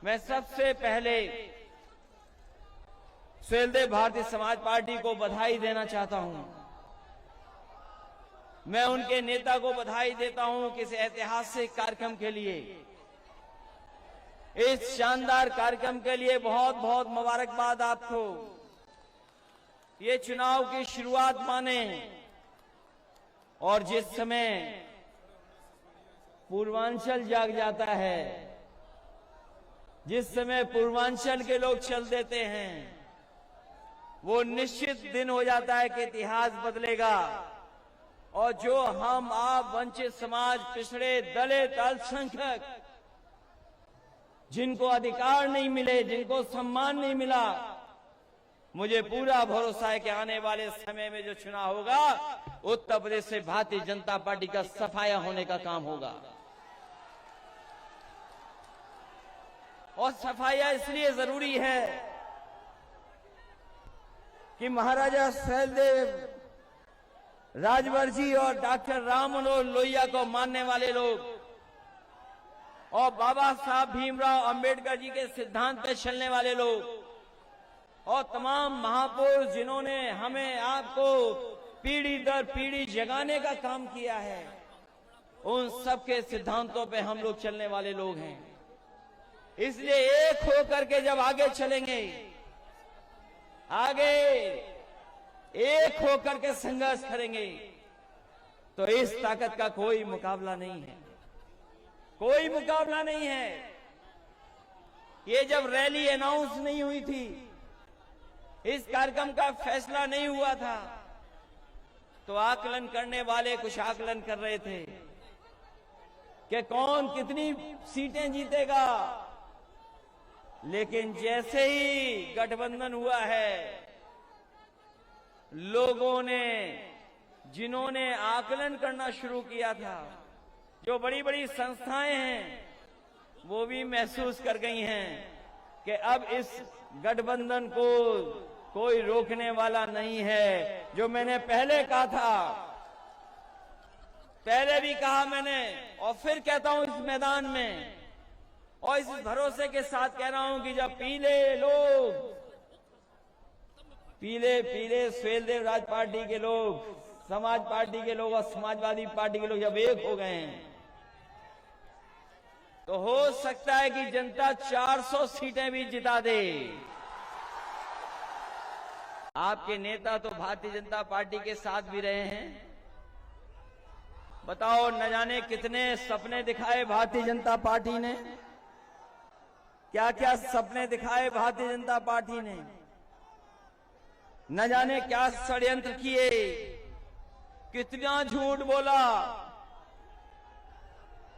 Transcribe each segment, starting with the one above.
मैं सबसे पहले सुहेलदेव भारतीय समाज पार्टी को बधाई देना चाहता हूं। मैं उनके नेता को बधाई देता हूं कि इस ऐतिहासिक कार्यक्रम के लिए, इस शानदार कार्यक्रम के लिए बहुत बहुत मुबारकबाद आपको। ये चुनाव की शुरुआत माने और जिस समय पूर्वांचल जाग जाता है, जिस समय पूर्वांचल के लोग चल देते हैं, वो निश्चित दिन हो जाता है कि इतिहास बदलेगा और जो हम आप वंचित समाज, पिछड़े, दलित, अल्पसंख्यक, जिनको अधिकार नहीं मिले, जिनको सम्मान नहीं मिला, मुझे पूरा भरोसा है कि आने वाले समय में जो चुनाव होगा, उत्तर प्रदेश से भारतीय जनता पार्टी का सफाया होने का काम होगा। और सफाया इसलिए जरूरी है कि महाराजा सुहेलदेव राजभर और डॉक्टर राम मनोहर लोहिया को मानने वाले लोग और बाबा साहब भीमराव अंबेडकर जी के सिद्धांत पे चलने वाले लोग और तमाम महापुरुष जिन्होंने हमें आपको पीढ़ी दर पीढ़ी जगाने का काम किया है, उन सबके सिद्धांतों पे हम लोग चलने वाले लोग हैं। इसलिए एक होकर के जब आगे चलेंगे, आगे एक होकर के संघर्ष करेंगे, तो इस ताकत का कोई मुकाबला नहीं है, कोई मुकाबला नहीं है। ये जब रैली अनाउंस नहीं हुई थी, इस कार्यक्रम का फैसला नहीं हुआ था, तो आकलन करने वाले कुछ आकलन कर रहे थे कि कौन कितनी सीटें जीतेगा। लेकिन जैसे ही गठबंधन हुआ है, लोगों ने, जिन्होंने आकलन करना शुरू किया था, जो बड़ी बड़ी संस्थाएं हैं, वो भी महसूस कर गई हैं कि अब इस गठबंधन को कोई रोकने वाला नहीं है। जो मैंने पहले कहा था, पहले भी कहा मैंने और फिर कहता हूं इस मैदान में, और इस भरोसे के साथ कह रहा हूं कि जब पीले लोग, पीले सुहेलदेव राज पार्टी के लोग, समाज पार्टी के लोग और समाजवादी पार्टी के लोग जब एक हो गए हैं, तो हो सकता है कि जनता 400 सीटें भी जिता दे। आपके नेता तो भारतीय जनता पार्टी के साथ भी रहे हैं। बताओ, न जाने कितने सपने दिखाए भारतीय जनता पार्टी ने, क्या क्या सपने दिखाए भारतीय जनता पार्टी ने, न जाने क्या षड्यंत्र किए, कितना झूठ बोला।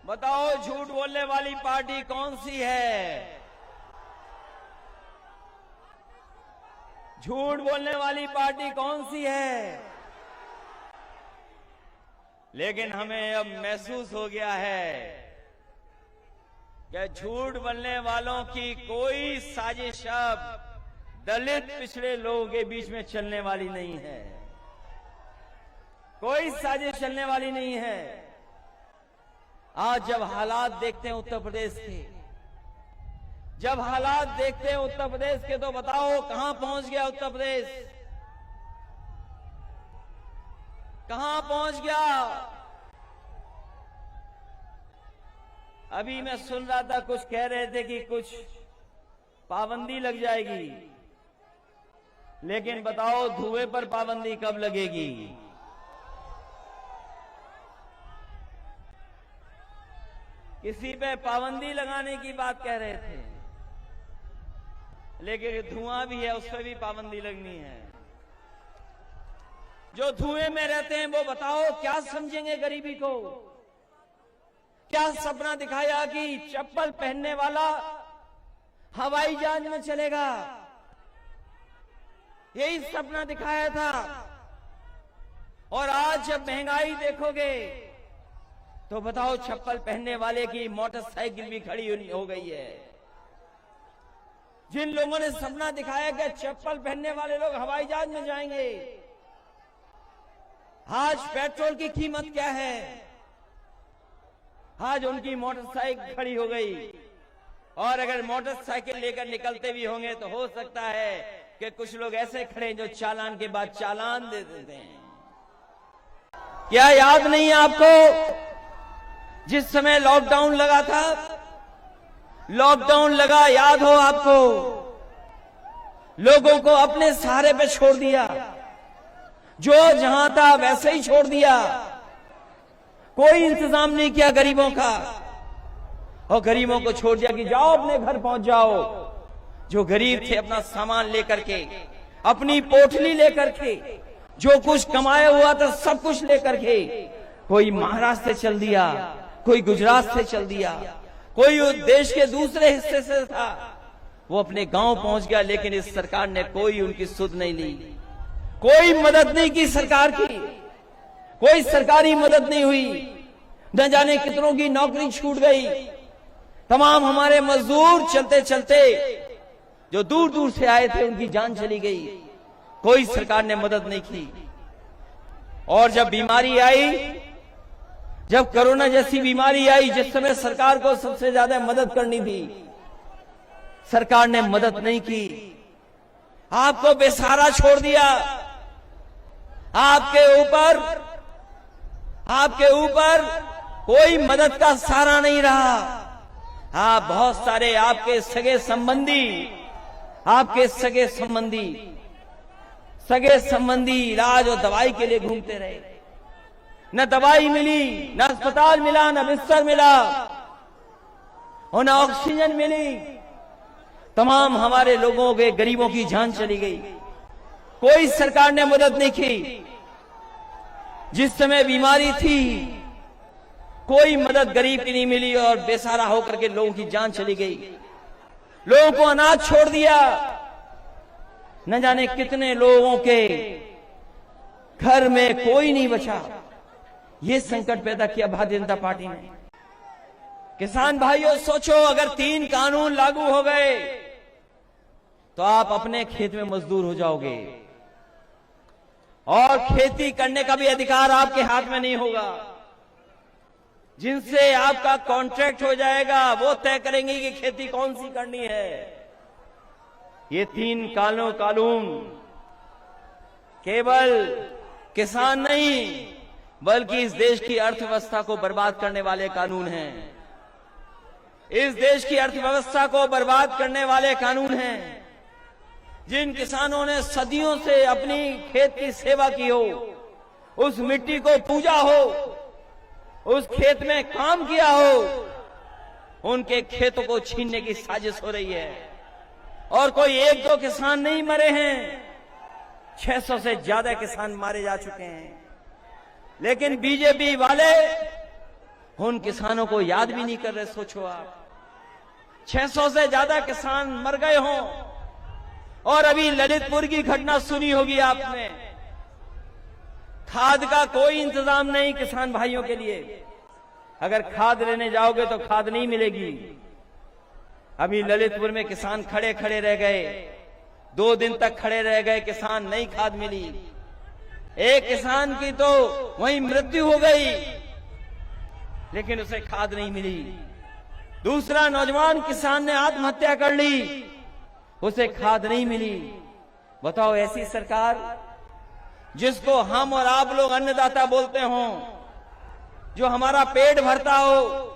बताओ, झूठ बोलने वाली पार्टी कौन सी है? झूठ बोलने वाली पार्टी कौन सी है? लेकिन हमें अब महसूस हो गया है कि झूठ बोलने वालों की कोई साजिश अब दलित पिछड़े लोगों के बीच में चलने वाली नहीं है, कोई साजिश चलने वाली नहीं है। आज जब हालात देखते हैं उत्तर प्रदेश के, जब हालात देखते हैं उत्तर प्रदेश के, तो बताओ कहां पहुंच गया उत्तर प्रदेश? कहां पहुंच गया? अभी मैं सुन रहा था, कुछ कह रहे थे कि कुछ पाबंदी लग जाएगी, लेकिन बताओ धुएं पर पाबंदी कब लगेगी? किसी पे पाबंदी लगाने की बात कह रहे थे, लेकिन धुआं भी है, उस पर भी पाबंदी लगनी है। जो धुएं में रहते हैं वो बताओ क्या समझेंगे गरीबी को? क्या सपना दिखाया कि चप्पल पहनने वाला हवाई जहाज में चलेगा? यही सपना दिखाया था। और आज जब महंगाई देखोगे तो बताओ, चप्पल पहनने वाले की मोटरसाइकिल भी खड़ी हो गई है। जिन लोगों ने सपना दिखाया कि चप्पल पहनने वाले लोग हवाई जहाज में जाएंगे, आज पेट्रोल की कीमत क्या है? आज उनकी मोटरसाइकिल खड़ी हो गई। और अगर मोटरसाइकिल लेकर निकलते भी होंगे तो हो सकता है कि कुछ लोग ऐसे खड़े जो चालान के बाद चालान दे देते हैं। क्या याद नहीं है आपको, जिस समय लॉकडाउन लगा था, लॉकडाउन लगा, याद हो आपको, लोगों को अपने सहारे पे छोड़ दिया, जो जहां था वैसे ही छोड़ दिया, कोई इंतजाम नहीं किया गरीबों का, और गरीबों को छोड़ दिया कि जाओ अपने घर पहुंच जाओ। जो गरीब थे अपना सामान लेकर के, अपनी पोटली लेकर के, जो कुछ कमाया हुआ था सब कुछ लेकर के, कोई महाराष्ट्र से चल दिया, कोई गुजरात से चल दिया, कोई देश के दूसरे हिस्से से था, वो अपने गांव पहुंच गया। लेकिन इस सरकार ने कोई उनकी सुध नहीं ली, कोई मदद नहीं की सरकार की, कोई सरकारी मदद नहीं हुई। न जाने कितनों की नौकरी छूट गई। तमाम हमारे मजदूर चलते चलते जो दूर दूर से आए थे उनकी जान चली गई, कोई सरकार ने मदद नहीं की। और जब बीमारी आई, जब कोरोना जैसी बीमारी आई, जिस समय सरकार को सबसे ज्यादा मदद करनी थी, सरकार ने मदद नहीं की, आपको बेसहारा छोड़ दिया। आपके ऊपर कोई मदद का सहारा नहीं रहा। आप बहुत सारे आपके सगे संबंधी इलाज और दवाई के लिए घूमते रहे। न दवाई मिली, न अस्पताल मिला, न बिस्तर मिला, और न ऑक्सीजन मिली। तमाम हमारे लोगों के, गरीबों की जान चली गई। कोई सरकार ने मदद नहीं की। जिस समय बीमारी थी कोई मदद गरीब की नहीं मिली, और बेसहारा होकर के लोगों की जान चली गई। लोगों को अनाज छोड़ दिया। न जाने कितने लोगों के घर में कोई नहीं बचा। ये संकट पैदा किया भारतीय जनता पार्टी ने। किसान भाइयों सोचो, अगर 3 कानून लागू हो गए तो आप अपने खेत में मजदूर हो जाओगे, और खेती करने का भी अधिकार आपके हाथ में नहीं होगा। जिनसे आपका कॉन्ट्रैक्ट हो जाएगा वो तय करेंगे कि खेती कौन सी करनी है। ये 3 कानून केवल किसान नहीं बल्कि इस देश की अर्थव्यवस्था को बर्बाद करने वाले कानून हैं। इस देश की अर्थव्यवस्था को बर्बाद करने वाले कानून हैं। जिन किसानों ने सदियों से अपनी खेत की सेवा की हो, उस मिट्टी को पूजा हो, उस खेत में काम किया हो, उनके खेतों को छीनने की साजिश हो रही है। और कोई 1-2 किसान नहीं मरे हैं, 600 से ज्यादा किसान मारे जा चुके हैं। लेकिन बीजेपी वाले उन किसानों को याद भी नहीं कर रहे। सोचो आप, 600 से ज्यादा किसान मर गए हों। और अभी ललितपुर की घटना सुनी होगी आपने। खाद का कोई इंतजाम नहीं किसान भाइयों के लिए। अगर खाद लेने जाओगे तो खाद नहीं मिलेगी। अभी ललितपुर में किसान खड़े खड़े रह गए, 2 दिन तक खड़े रह गए किसान, नहीं खाद मिली। एक किसान की तो वहीं मृत्यु हो गई, लेकिन उसे खाद नहीं मिली। दूसरा नौजवान किसान ने आत्महत्या कर ली, उसे खाद नहीं मिली। बताओ, ऐसी सरकार जिसको हम और आप लोग अन्नदाता बोलते हों, जो हमारा पेट भरता हो,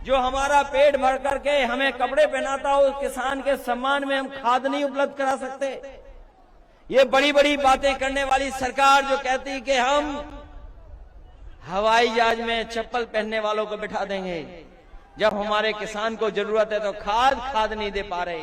जो हमारा पेट भर करके हमें कपड़े पहनाता हो, उस किसान के सम्मान में हम खाद नहीं उपलब्ध करा सकते। ये बड़ी बड़ी बातें करने वाली सरकार जो कहती कि हम हवाई जहाज में चप्पल पहनने वालों को बिठा देंगे, जब हमारे किसान को जरूरत है तो खाद नहीं दे पा रहे।